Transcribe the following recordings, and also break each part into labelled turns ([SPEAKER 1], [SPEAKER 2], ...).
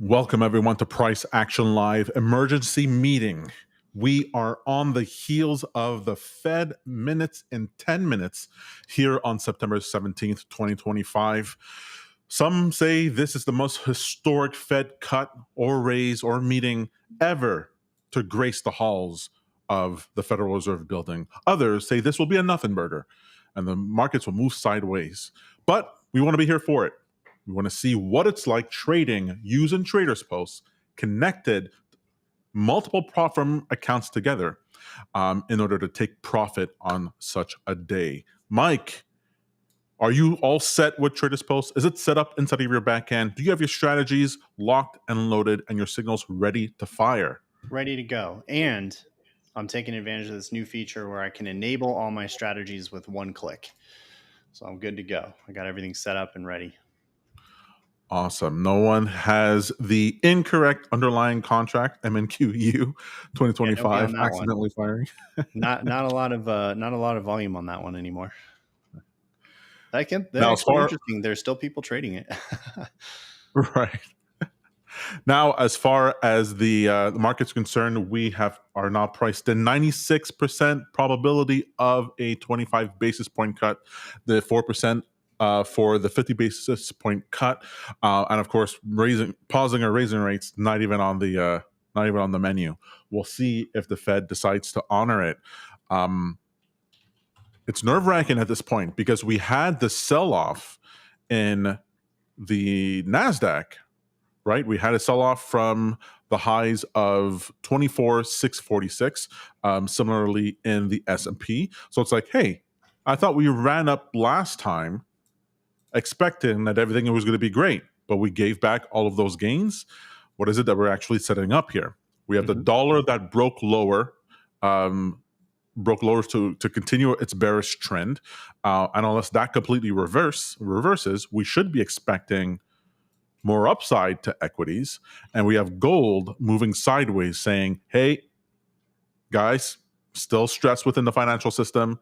[SPEAKER 1] Welcome everyone to Price Action Live emergency meeting. We are on the heels of the Fed minutes in 10 minutes here on September 17th, 2025. Some say this is the most historic Fed cut or raise or meeting ever to grace the halls of the Federal Reserve building. Others say this will be a nothing burger and the markets will move sideways. But we want to be here for it. We want to see what it's like trading using TradersPost, connected multiple prop firm accounts together in order to take profit on such a day. Mike, are you all set with TradersPost? Is it set up inside of your backend? Do you have your strategies locked and loaded and your signals ready to fire?
[SPEAKER 2] Ready to go. And I'm taking advantage of this new feature where I can enable all my strategies with one click. So I'm good to go. I got everything set up and ready.
[SPEAKER 1] Awesome. No one has the incorrect underlying contract MNQU 2025 accidentally firing.
[SPEAKER 2] not a lot of volume on that one anymore. That's interesting. There's still people trading it.
[SPEAKER 1] Right. Now, as far as the market's concerned, we are now priced in 96% probability of a 25 basis point cut, the 4% for the 50 basis point cut, and of course, pausing or raising rates not even on the menu. We'll see if the Fed decides to honor it. It's nerve-wracking at this point because we had the sell-off in the Nasdaq. Right, we had a sell-off from the highs of 24,646. Similarly in the S&P. So it's like, hey, I thought we ran up last time, expecting that everything was going to be great, but we gave back all of those gains. What is it that we're actually setting up here? We have the dollar that broke lower to continue its bearish trend, and unless that completely reverses, we should be expecting more upside to equities. And we have gold moving sideways saying, hey, guys, still stress within the financial system,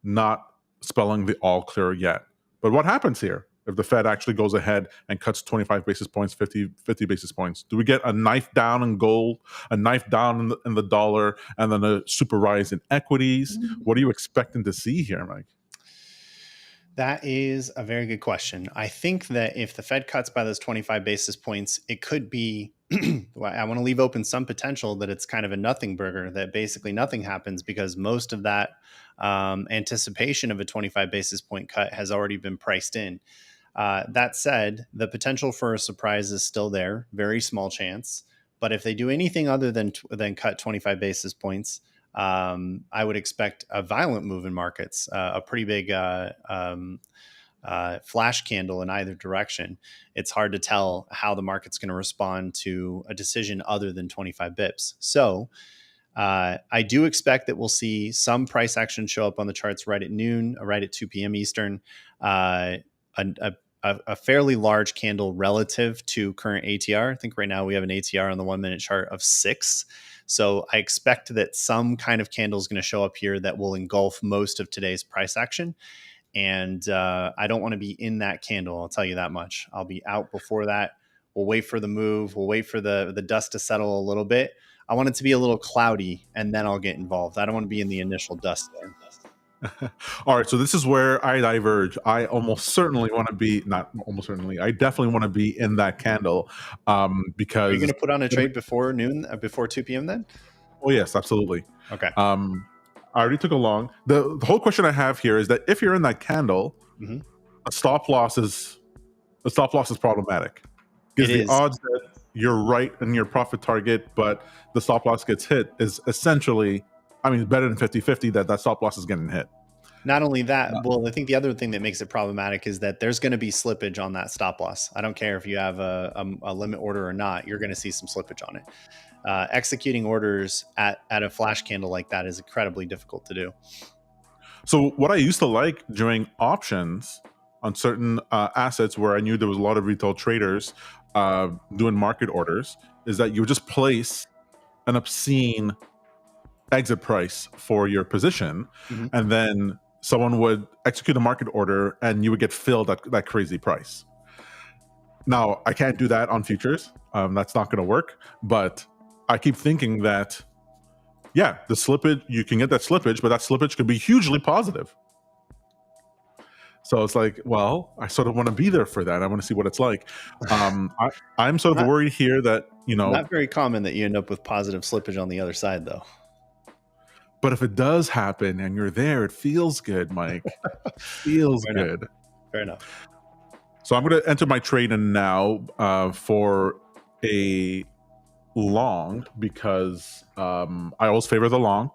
[SPEAKER 1] not spelling the all clear yet. But what happens here if the Fed actually goes ahead and cuts 25 basis points, 50 basis points? Do we get a knife down in gold, a knife down in the dollar, and then a super rise in equities? What are you expecting to see here, Mike?
[SPEAKER 2] That is a very good question. I think that if the Fed cuts by those 25 basis points, it could be, I want to leave open some potential that it's kind of a nothing burger, that basically nothing happens because most of that anticipation of a 25 basis point cut has already been priced in. That said, the potential for a surprise is still there, very small chance. But if they do anything other than cut 25 basis points, I would expect a violent move in markets, a pretty big flash candle in either direction. It's hard to tell how the market's going to respond to a decision other than 25 bips. So I do expect that we'll see some price action show up on the charts right at noon, right at 2 p.m. Eastern, a fairly large candle relative to current ATR. I think right now we have an ATR on the 1 minute chart of 6. So I expect that some kind of candle is going to show up here that will engulf most of today's price action. And I don't want to be in that candle. I'll tell you that much. I'll be out before that. We'll wait for the move. We'll wait for the dust to settle a little bit. I want it to be a little cloudy and then I'll get involved. I don't want to be in the initial dust there.
[SPEAKER 1] All right, so this is where I diverge. I almost certainly want to be, not almost certainly, I definitely want to be in that candle because...
[SPEAKER 2] Are you going to put on a trade before noon, before 2 p.m. then?
[SPEAKER 1] Oh, yes, absolutely.
[SPEAKER 2] Okay.
[SPEAKER 1] I already took a long. The whole question I have here is that if you're in that candle, a stop loss is problematic. Because the odds that you're right in your profit target, but the stop loss gets hit is essentially... I mean, it's better than 50-50 that stop loss is getting hit.
[SPEAKER 2] Not only that, well, I think the other thing that makes it problematic is that there's going to be slippage on that stop loss. I don't care if you have a limit order or not, you're going to see some slippage on it. Executing orders at a flash candle like that is incredibly difficult to do.
[SPEAKER 1] So what I used to like doing options on certain assets where I knew there was a lot of retail traders doing market orders is that you would just place an obscene exit price for your position, and then someone would execute a market order and you would get filled at that crazy price. Now, I can't do that on futures. That's not going to work. But I keep thinking that, yeah, the slippage, you can get that slippage, but that slippage could be hugely positive. So it's like, well, I sort of want to be there for that. I want to see what it's like. I'm sort of worried here that,
[SPEAKER 2] Not very common that you end up with positive slippage on the other side, though.
[SPEAKER 1] But if it does happen and you're there, it feels good, Mike. Feels good.
[SPEAKER 2] Fair enough.
[SPEAKER 1] So I'm going to enter my trade in now for a long, because I always favor the long,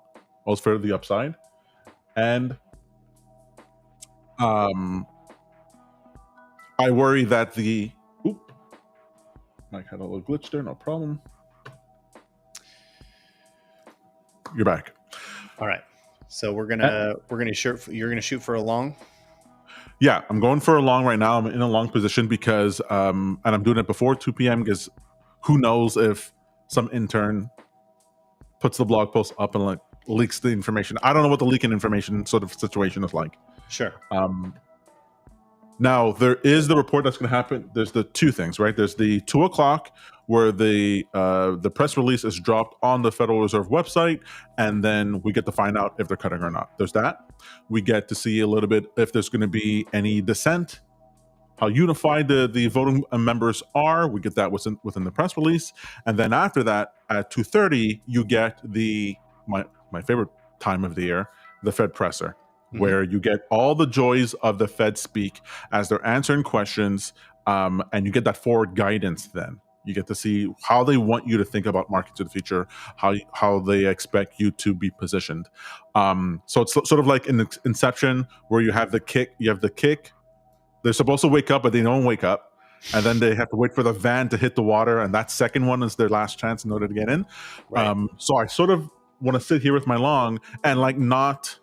[SPEAKER 1] always favor the upside. And I worry that Mike had a little glitch there, no problem. You're back.
[SPEAKER 2] All right. So you're gonna shoot for a long.
[SPEAKER 1] Yeah, I'm going for a long right now. I'm in a long position because and I'm doing it before 2 p.m. because who knows if some intern puts the blog post up and leaks the information. I don't know what the leaking information sort of situation is like.
[SPEAKER 2] Sure.
[SPEAKER 1] Now there is the report that's going to happen. There's the two things, right? There's the 2 o'clock where the press release is dropped on the Federal Reserve website, and then we get to find out if they're cutting or not. There's that. We get to see a little bit if there's going to be any dissent, how unified the voting members are. We get that within the press release, and then after that, at 2:30, you get my favorite time of the year, the Fed presser, where you get all the joys of the Fed speak as they're answering questions, and you get that forward guidance. Then you get to see how they want you to think about markets in the future, how they expect you to be positioned. So it's sort of like in Inception, where you have the kick. They're supposed to wake up, but they don't wake up. And then they have to wait for the van to hit the water, and that second one is their last chance in order to get in. Right. So I sort of want to sit here with my long and not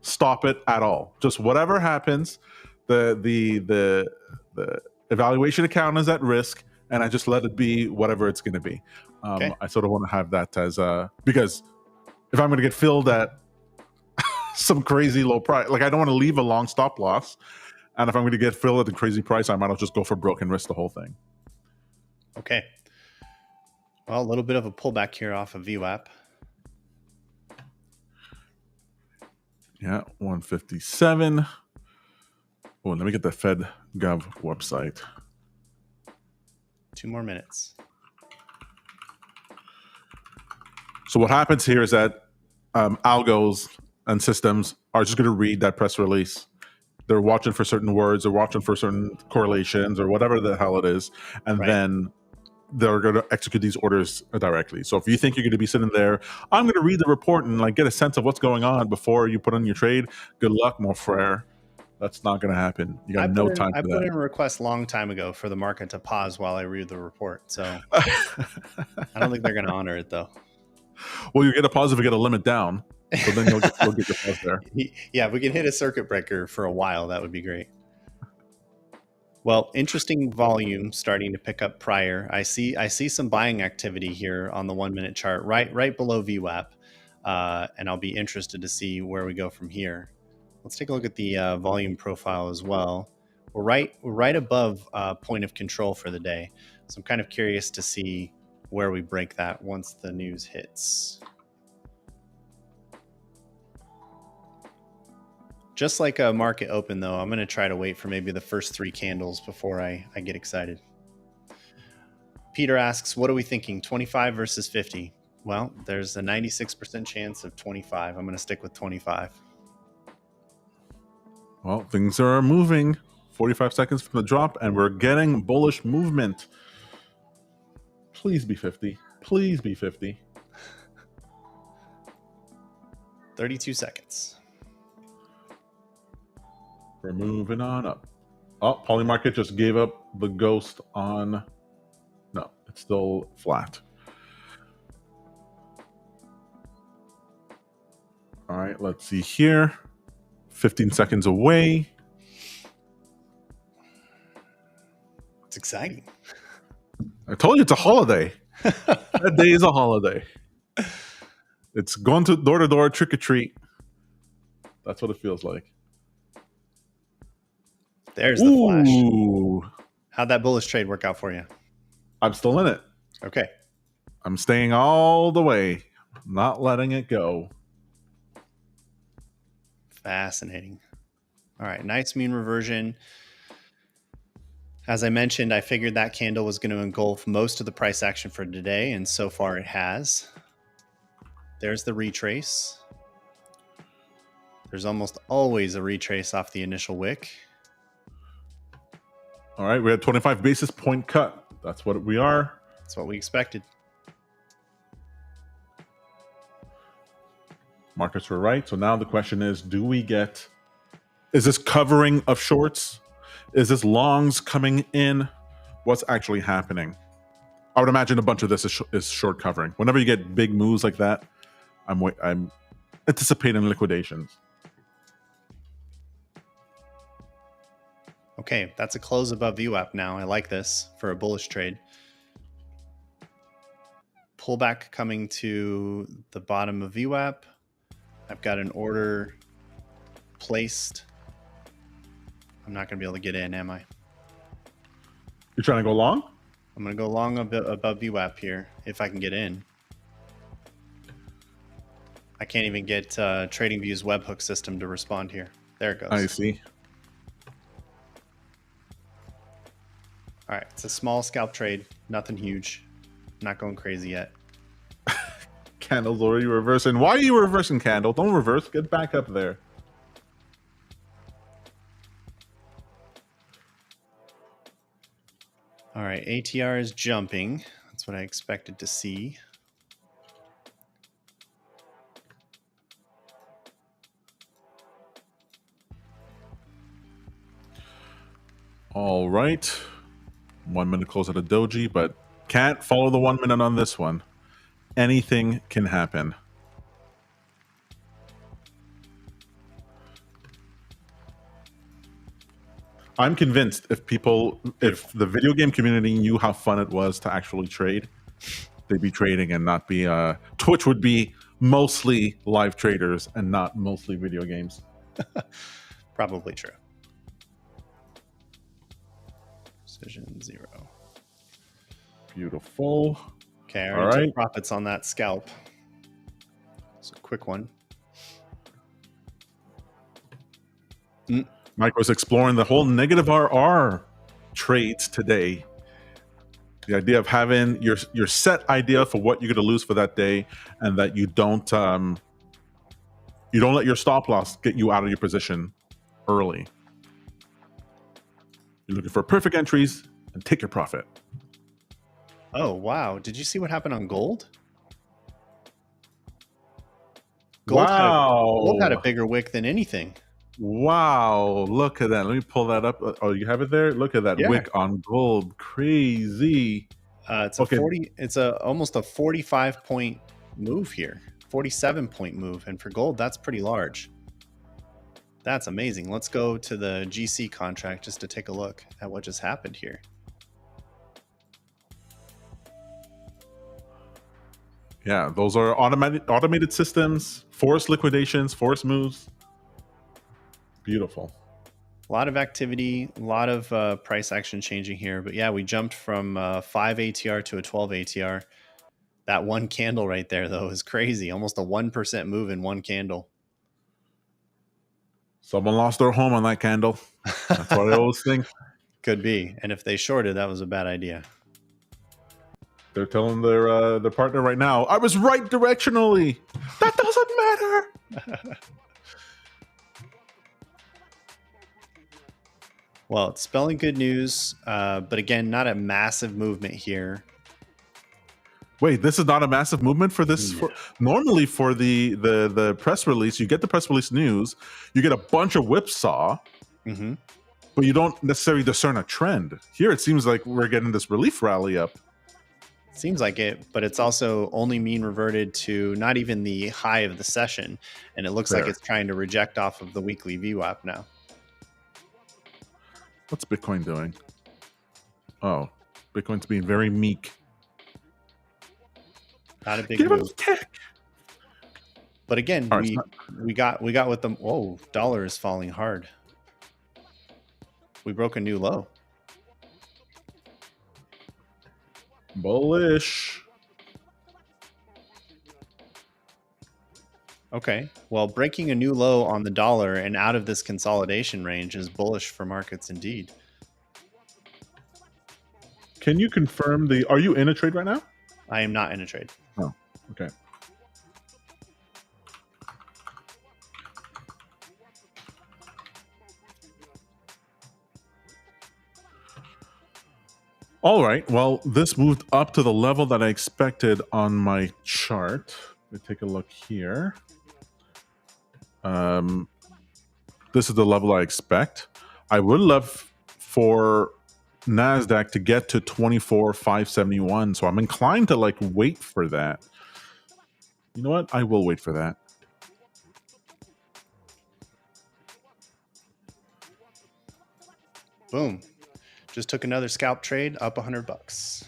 [SPEAKER 1] stop it at all. Just whatever happens, the evaluation account is at risk, and I just let it be whatever it's going to be. Okay. I sort of want to have that as because if I'm going to get filled at some crazy low price, I don't want to leave a long stop loss. And if I'm going to get filled at the crazy price, I might as well just go for broke and risk the whole thing.
[SPEAKER 2] Okay. Well, a little bit of a pullback here off of VWAP.
[SPEAKER 1] Yeah, 157. Oh, let me get the Fed Gov website.
[SPEAKER 2] 2 more minutes.
[SPEAKER 1] So what happens here is that algos and systems are just going to read that press release. They're watching for certain words, or watching for certain correlations, or whatever the hell it is, and then they're going to execute these orders directly. So if you think you're going to be sitting there, I'm going to read the report and get a sense of what's going on before you put in your trade. Good luck, mon frere. That's not going to happen. You got no time for that.
[SPEAKER 2] I put in a request a long time ago for the market to pause while I read the report. So I don't think they're going to honor it, though.
[SPEAKER 1] Well, you get a pause if you get a limit down. So then you'll get your pause there.
[SPEAKER 2] Yeah, if we can hit a circuit breaker for a while, that would be great. Well, interesting volume starting to pick up prior. I see some buying activity here on the 1-minute chart, right below VWAP, and I'll be interested to see where we go from here. Let's take a look at the volume profile as well. We're right above point of control for the day, so I'm kind of curious to see where we break that once the news hits. Just like a market open, though, I'm going to try to wait for maybe the first 3 candles before I get excited. Peter asks, what are we thinking, 25 versus 50? Well, there's a 96% chance of 25. I'm going to stick with 25.
[SPEAKER 1] Well, things are moving. 45 seconds from the drop, and we're getting bullish movement. Please be 50. Please be 50.
[SPEAKER 2] 32 seconds.
[SPEAKER 1] We're moving on up. Oh, Polymarket just gave up the ghost on... No, it's still flat. All right, let's see here. 15 seconds away.
[SPEAKER 2] It's exciting.
[SPEAKER 1] I told you it's a holiday. That day is a holiday. It's going to door, trick or treat. That's what it feels like.
[SPEAKER 2] There's the flash. How'd that bullish trade work out for you?
[SPEAKER 1] I'm still in it.
[SPEAKER 2] Okay.
[SPEAKER 1] I'm staying all the way, not letting it go.
[SPEAKER 2] Fascinating. All right, nice mean reversion. As I mentioned, I figured that candle was going to engulf most of the price action for today, and so far it has. There's the retrace. There's almost always a retrace off the initial wick.
[SPEAKER 1] All right, we had 25 basis point cut. That's what we are.
[SPEAKER 2] That's what we expected.
[SPEAKER 1] Markets were right. So now the question is, is this covering of shorts? Is this longs coming in? What's actually happening? I would imagine a bunch of this is short covering. Whenever you get big moves like that, I'm anticipating liquidations.
[SPEAKER 2] Okay, that's a close above VWAP now. I like this for a bullish trade. Pullback coming to the bottom of VWAP. I've got an order placed. I'm not going to be able to get in, am I?
[SPEAKER 1] You're trying to go long?
[SPEAKER 2] I'm going to go long a bit above VWAP here if I can get in. I can't even get TradingView's webhook system to respond here. There it goes.
[SPEAKER 1] I see.
[SPEAKER 2] All right, it's a small scalp trade, nothing huge. Not going crazy yet.
[SPEAKER 1] Candle's already reversing. Why are you reversing, Candle? Don't reverse. Get back up there.
[SPEAKER 2] All right, ATR is jumping. That's what I expected to see.
[SPEAKER 1] All right. 1 minute close at a doji, but can't follow the 1 minute on this one. Anything can happen. I'm convinced if the video game community knew how fun it was to actually trade, they'd be trading and not be Twitch would be mostly live traders and not mostly video games.
[SPEAKER 2] Probably true. Precision 0.
[SPEAKER 1] Beautiful.
[SPEAKER 2] Okay, I already took profits on that scalp. It's a quick one.
[SPEAKER 1] Mike was exploring the whole negative RR trades today. The idea of having your set idea for what you're going to lose for that day, and that you don't let your stop loss get you out of your position early. You're looking for perfect entries and take your profit.
[SPEAKER 2] Oh, wow. Did you see what happened on gold? Gold had a bigger wick than anything.
[SPEAKER 1] Wow. Look at that. Let me pull that up. Oh, you have it there? Look at that wick on gold. Crazy.
[SPEAKER 2] It's almost a 45 point move here. 47 point move. And for gold, that's pretty large. That's amazing. Let's go to the GC contract just to take a look at what just happened here.
[SPEAKER 1] Yeah, those are automated systems, forced liquidations, forced moves. Beautiful.
[SPEAKER 2] A lot of activity, a lot of price action changing here. But yeah, we jumped from 5 ATR to a 12 ATR. That one candle right there, though, is crazy. Almost a 1% move in one candle.
[SPEAKER 1] Someone lost their home on that candle. That's what I always think.
[SPEAKER 2] Could be. And if they shorted, that was a bad idea.
[SPEAKER 1] They're telling their partner right now, I was right directionally. That doesn't matter.
[SPEAKER 2] Well, it's spelling good news, but again, not a massive movement here.
[SPEAKER 1] Wait, this is not a massive movement for this?
[SPEAKER 2] No.
[SPEAKER 1] Normally for the press release, you get the press release news, you get a bunch of whipsaw, but you don't necessarily discern a trend. Here it seems like we're getting this relief rally up.
[SPEAKER 2] Seems like it, but it's also only mean reverted to not even the high of the session, and it looks like it's trying to reject off of the weekly VWAP now.
[SPEAKER 1] What's Bitcoin doing? Oh, Bitcoin's being very meek.
[SPEAKER 2] Not a big move. But again, we got with them. Whoa, dollar is falling hard. We broke a new low.
[SPEAKER 1] Bullish.
[SPEAKER 2] Okay. Well, breaking a new low on the dollar and out of this consolidation range is bullish for markets indeed.
[SPEAKER 1] Can you confirm are you in a trade right now?
[SPEAKER 2] I am not in a trade.
[SPEAKER 1] Oh, okay. All right. Well, this moved up to the level that I expected on my chart. Let me take a look here. This is the level I expect. I would love for Nasdaq to get to 24,571. So I'm inclined to like wait for that. You know what? I will wait for that.
[SPEAKER 2] Boom. Just took another scalp trade up $100.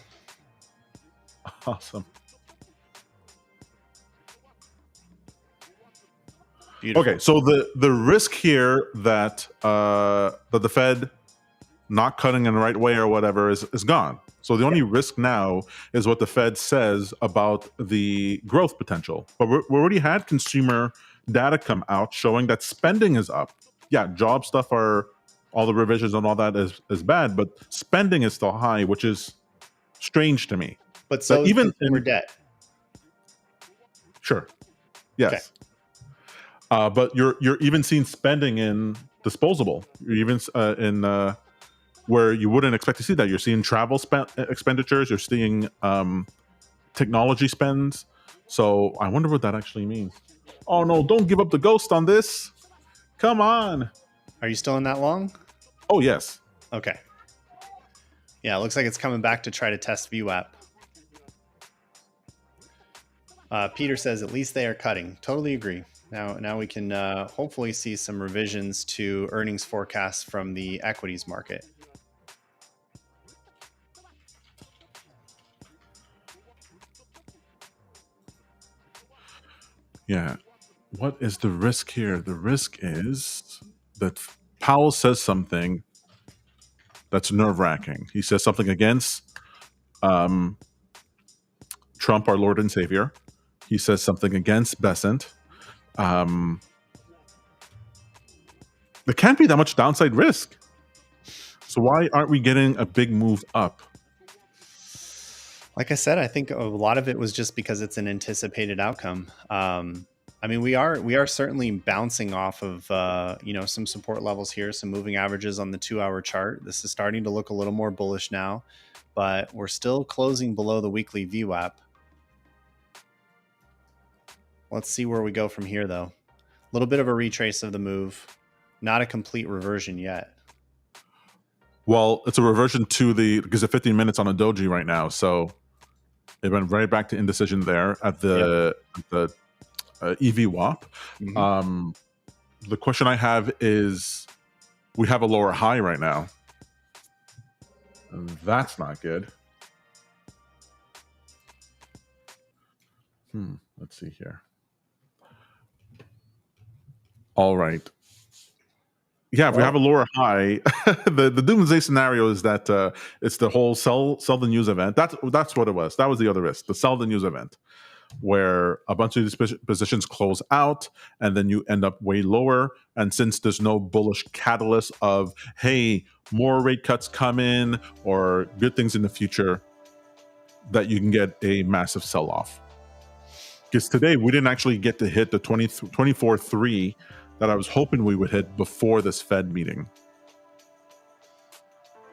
[SPEAKER 1] Awesome.
[SPEAKER 2] Beautiful.
[SPEAKER 1] Okay, so the risk here that the Fed not cutting in the right way or whatever is gone. So the only risk now is what the Fed says about the growth potential. But we already had consumer data come out showing that spending is up. Yeah, job stuff are all the revisions and all that is bad, but spending is still high, which is strange to me.
[SPEAKER 2] But so even consumer debt.
[SPEAKER 1] Sure. Yes. Okay. But you're even seeing spending in disposable. You're even in where you wouldn't expect to see that. You're seeing travel expenditures. You're seeing technology spends. So I wonder what that actually means. Oh no! Don't give up the ghost on this. Come on.
[SPEAKER 2] Are you still in that long?
[SPEAKER 1] Oh yes.
[SPEAKER 2] Okay. Yeah, it looks like it's coming back to try to test VWAP. Peter says at least they are cutting. Totally agree. Now we can hopefully see some revisions to earnings forecasts from the equities market.
[SPEAKER 1] Yeah. What is the risk here? The risk is that Powell says something that's nerve-wracking. He says something against Trump, our Lord and Savior. He says something against Besant. There can't be that much downside risk. So why aren't we getting a big move up?
[SPEAKER 2] Like I said, I think a lot of it was just because it's an anticipated outcome. I mean, we are certainly bouncing off of some support levels here, some moving averages on the 2-hour chart. This is starting to look a little more bullish now, but we're still closing below the weekly VWAP. Let's see where we go from here, though. A little bit of a retrace of the move, not a complete reversion yet.
[SPEAKER 1] Well, it's a reversion to because of 15 minutes on a doji right now, so it went right back to indecision there at the EV-WAP. Mm-hmm. The question I have is, we have a lower high right now. That's not good. Let's see here. All right. Yeah, if we have a lower high, the doomsday scenario is that it's the whole sell the news event. That's what it was. That was the other risk, the sell the news event, where a bunch of these positions close out and then you end up way lower. And since there's no bullish catalyst of, hey, more rate cuts come in or good things in the future, that you can get a massive sell-off. Because today we didn't actually get to hit the 24.3 that I was hoping we would hit before this Fed meeting.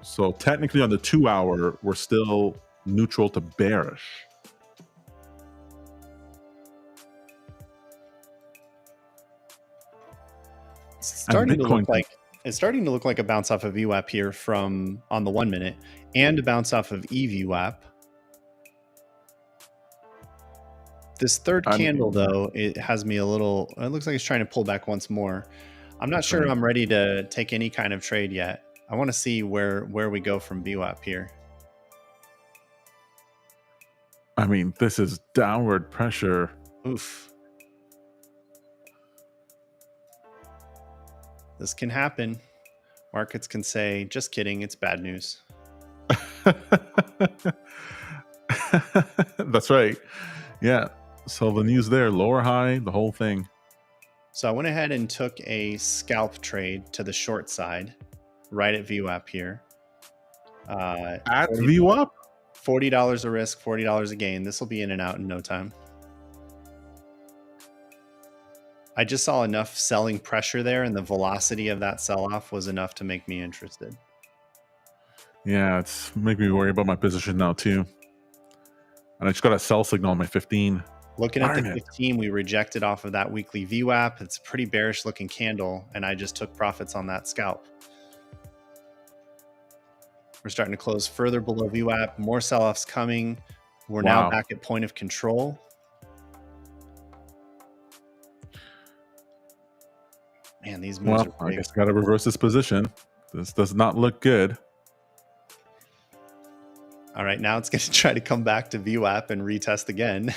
[SPEAKER 1] So technically on the 2-hour, we're still neutral to bearish.
[SPEAKER 2] It's starting to look like a bounce off of VWAP here from on the 1 minute and a bounce off of EVWAP. This third candle, though, it has me a little... It looks like it's trying to pull back once more. I'm not sure I'm ready to take any kind of trade yet. I want to see where we go from VWAP here.
[SPEAKER 1] I mean, this is downward pressure.
[SPEAKER 2] Oof. This can happen. Markets can say, just kidding, it's bad news.
[SPEAKER 1] That's right. Yeah. So the news there, lower high, the whole thing.
[SPEAKER 2] So I went ahead and took a scalp trade to the short side, right at VWAP here.
[SPEAKER 1] At VWAP?
[SPEAKER 2] $40 a risk, $40 a gain. This will be in and out in no time. I just saw enough selling pressure there, and the velocity of that sell-off was enough to make me interested.
[SPEAKER 1] Yeah, it's making me worry about my position now too. And I just got a sell signal on my 15.
[SPEAKER 2] Looking at the 15, we rejected off of that weekly VWAP. It's a pretty bearish looking candle, and I just took profits on that scalp. We're starting to close further below VWAP. More sell-offs coming. We're now back at point of control. Man, these moves are big.
[SPEAKER 1] I guess I got to reverse this position. This does not look good.
[SPEAKER 2] All right, now it's going to try to come back to VWAP and retest again.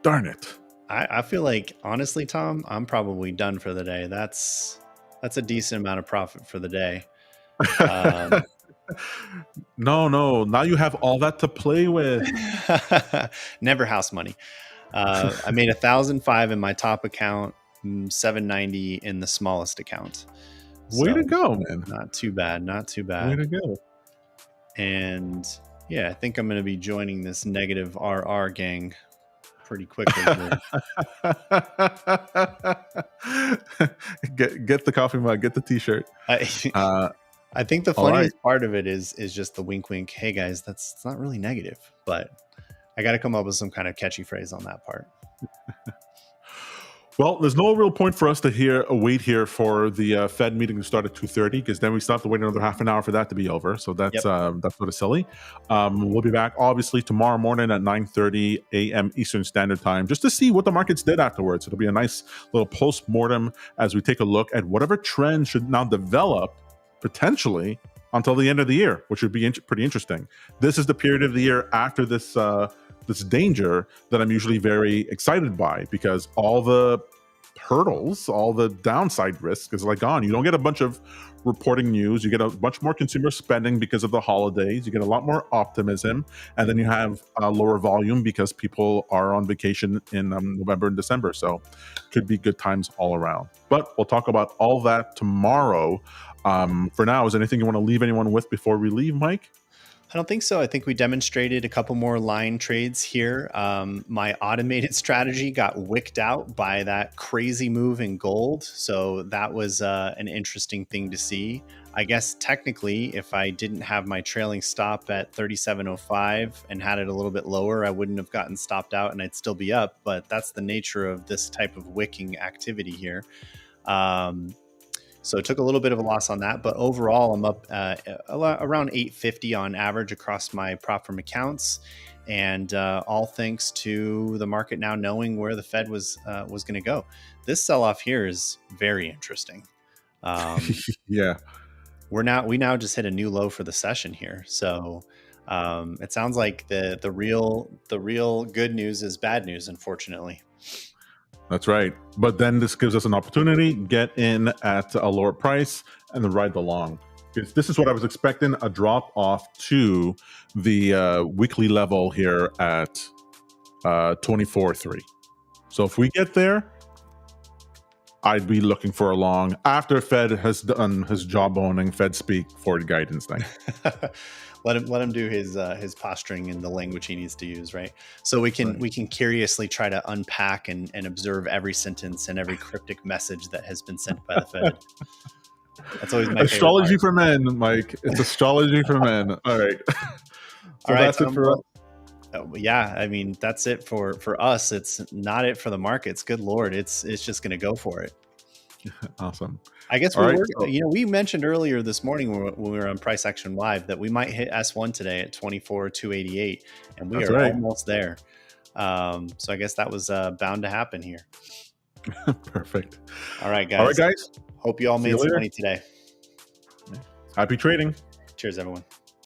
[SPEAKER 1] Darn it.
[SPEAKER 2] I feel like, honestly, Tom, I'm probably done for the day. That's a decent amount of profit for the day.
[SPEAKER 1] No. Now you have all that to play with.
[SPEAKER 2] Never house money. I made 1,005 in my top account, 790 in the smallest account.
[SPEAKER 1] Way to go, man.
[SPEAKER 2] Not too bad. Not too bad.
[SPEAKER 1] Way to go.
[SPEAKER 2] And yeah, I think I'm going to be joining this negative RR gang pretty quickly.
[SPEAKER 1] Get the coffee mug, get the t-shirt.
[SPEAKER 2] I think the funniest part of it is just the wink wink. Hey guys, it's not really negative, but I got to come up with some kind of catchy phrase on that part.
[SPEAKER 1] Well, there's no real point for us to wait here for the Fed meeting to start at 2:30, because then we still have to wait another half an hour for that to be over. So that's sort of silly. We'll be back obviously tomorrow morning at 9:30 a.m. Eastern Standard Time, just to see what the markets did afterwards. It'll be a nice little post-mortem as we take a look at whatever trend should now develop potentially until the end of the year, which would be pretty interesting. This is the period of the year after this this danger that I'm usually very excited by, because all the hurdles, all the downside risk is like gone. You don't get a bunch of reporting news. You get a bunch more consumer spending because of the holidays. You get a lot more optimism, and then you have a lower volume because people are on vacation in November and December. So could be good times all around. But we'll talk about all that tomorrow. For now, is there anything you want to leave anyone with before we leave, Mike?
[SPEAKER 2] I don't think so. I think we demonstrated a couple more line trades here. My automated strategy got wicked out by that crazy move in gold. So that was an interesting thing to see. I guess technically, if I didn't have my trailing stop at 37.05 and had it a little bit lower, I wouldn't have gotten stopped out and I'd still be up. But that's the nature of this type of wicking activity here. So it took a little bit of a loss on that, but overall I'm up around 850 on average across my prop firm accounts, and all thanks to the market now knowing where the Fed was going to go. This sell-off here is very interesting.
[SPEAKER 1] Yeah,
[SPEAKER 2] we now just hit a new low for the session here, so it sounds like the real good news is bad news, unfortunately.
[SPEAKER 1] That's right. But then this gives us an opportunity, get in at a lower price and then ride the long. Because this is what I was expecting, a drop off to the weekly level here at 24.3. So if we get there, I'd be looking for a long after Fed has done his jawboning Fed speak forward guidance thing.
[SPEAKER 2] Let him do his posturing and the language he needs to use, right? So we can curiously try to unpack and observe every sentence and every cryptic message that has been sent by the Fed. That's always my
[SPEAKER 1] astrology for men, Mike. It's astrology for men. All right. So
[SPEAKER 2] all right,
[SPEAKER 1] that's it for us.
[SPEAKER 2] Yeah, I mean that's it for us. It's not it for the markets. Good Lord, it's just going to go for it.
[SPEAKER 1] Awesome.
[SPEAKER 2] I guess we mentioned earlier this morning when we were on Price Action Live that we might hit S1 today at 24,288, and we are almost there. So I guess that was bound to happen here.
[SPEAKER 1] Perfect.
[SPEAKER 2] All right, guys.
[SPEAKER 1] Hope you all made
[SPEAKER 2] some money today.
[SPEAKER 1] Happy trading.
[SPEAKER 2] Cheers, everyone.